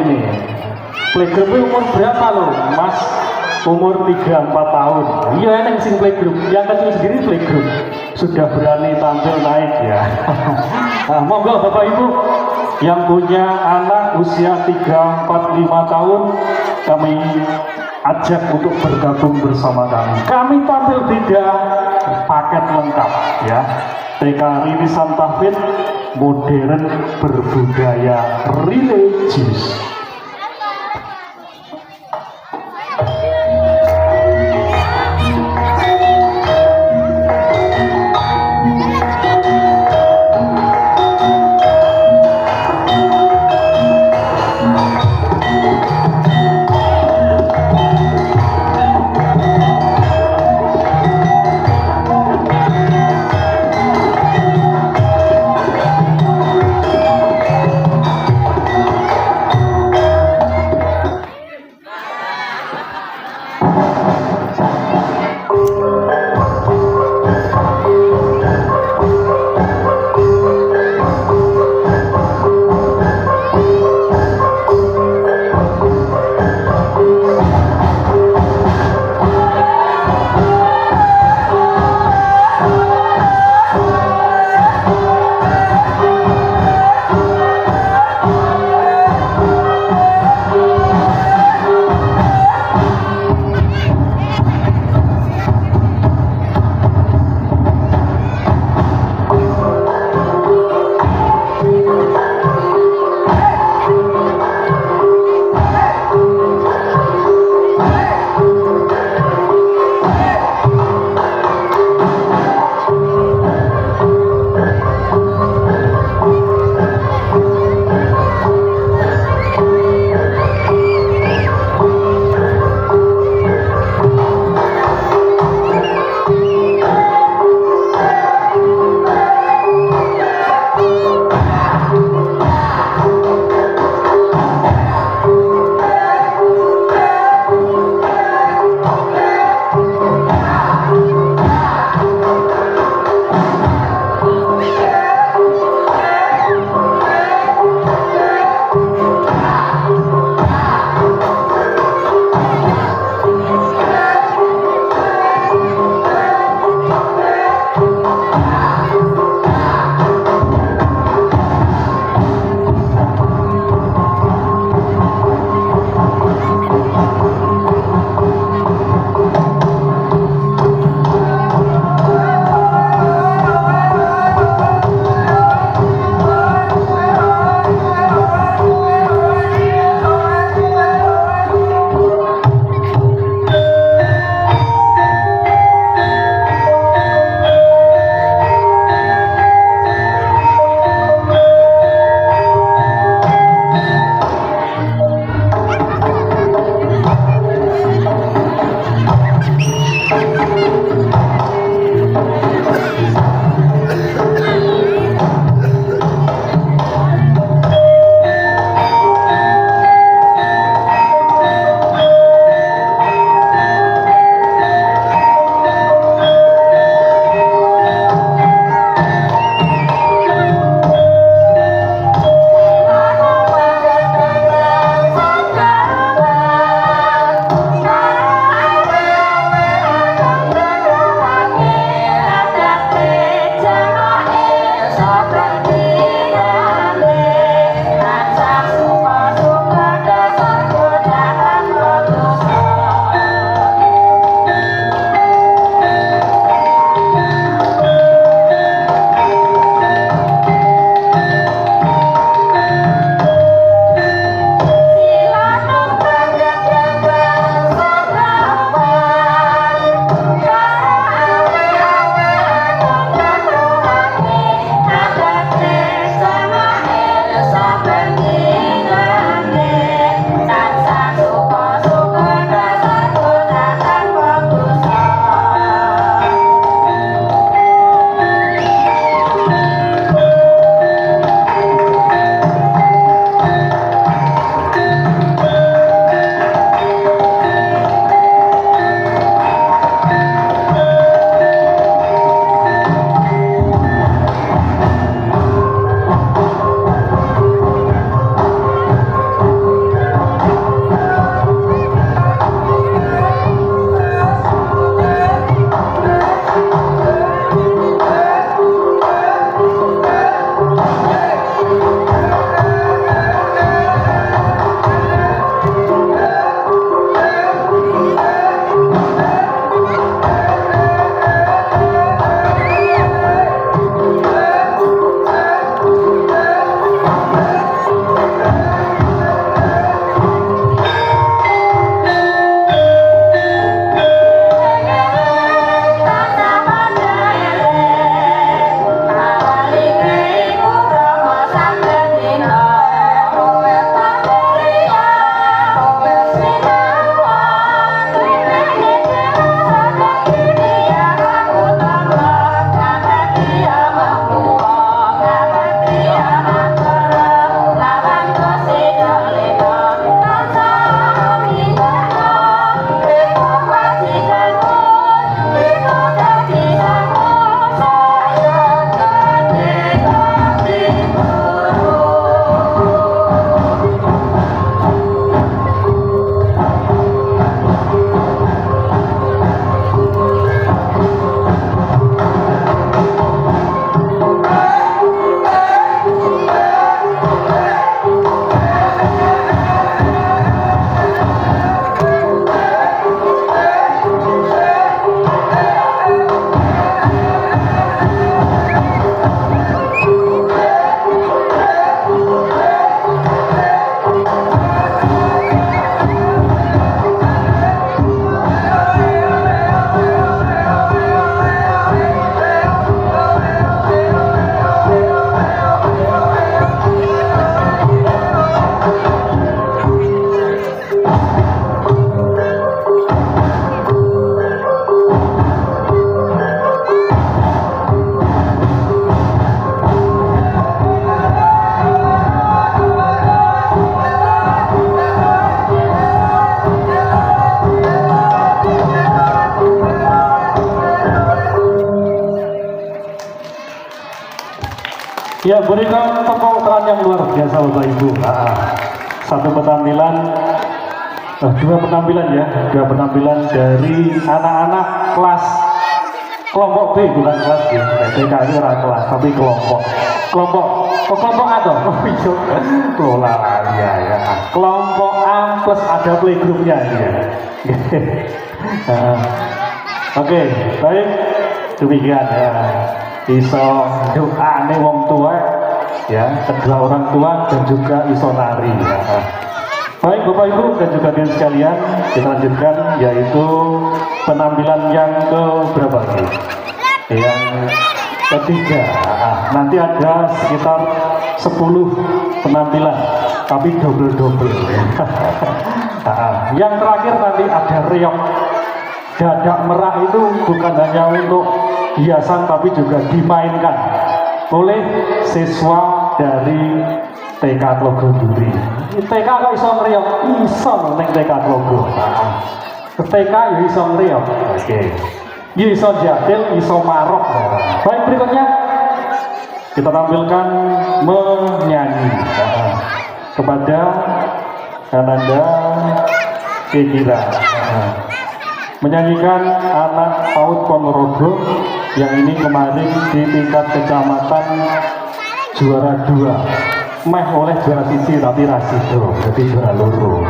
ini. Playgroup umur berapa loh, Mas? Umur 3-4 tahun. Iya, yang sing playgroup. Yang kecil sendiri playgroup. Sudah berani tampil naik ya. Nah, monggo Bapak Ibu yang punya anak usia 3-4-5 tahun, kami ajak untuk bergabung bersama kami. Kami tampil 3 paket lengkap ya. TK Rilisan Tahfidz modern berbudaya religius. Berikan tepuk tangan yang luar biasa Bapak Ibu. Satu penampilan, dua penampilan ya, dua penampilan dari anak-anak kelas kelompok B, bukan kelas B. TK itu orang kelas, tapi kelompok A toh. Oh iya, lola ya. Kelompok A plus ada playgroupnya ya. Oke, baik, demikian ya. Iso doa nih wong tua ya, kedua orang tua dan juga iso nari ya. Baik Bapak Ibu dan juga hadirin sekalian, kita lanjutkan yaitu penampilan yang ke berapa nih? Yang ketiga. Nanti ada sekitar 10 penampilan tapi double ya. Yang terakhir nanti ada reog. Dadak merah itu bukan hanya untuk hiasan tapi juga dimainkan oleh siswa dari TK Tlogo Duri. TK kok iso ngriok? Iso ning TK Tlogo. TK ya iso ngriok. Oke. Ya iso jatil, iso marok. Baik, berikutnya kita tampilkan menyanyi kepada Ananda Kekira. Menyanyikan anak PAUD Ponorogo yang ini kemarin di tingkat kecamatan juara 2, meh oleh juara siji tapi rasido, jadi juara loro.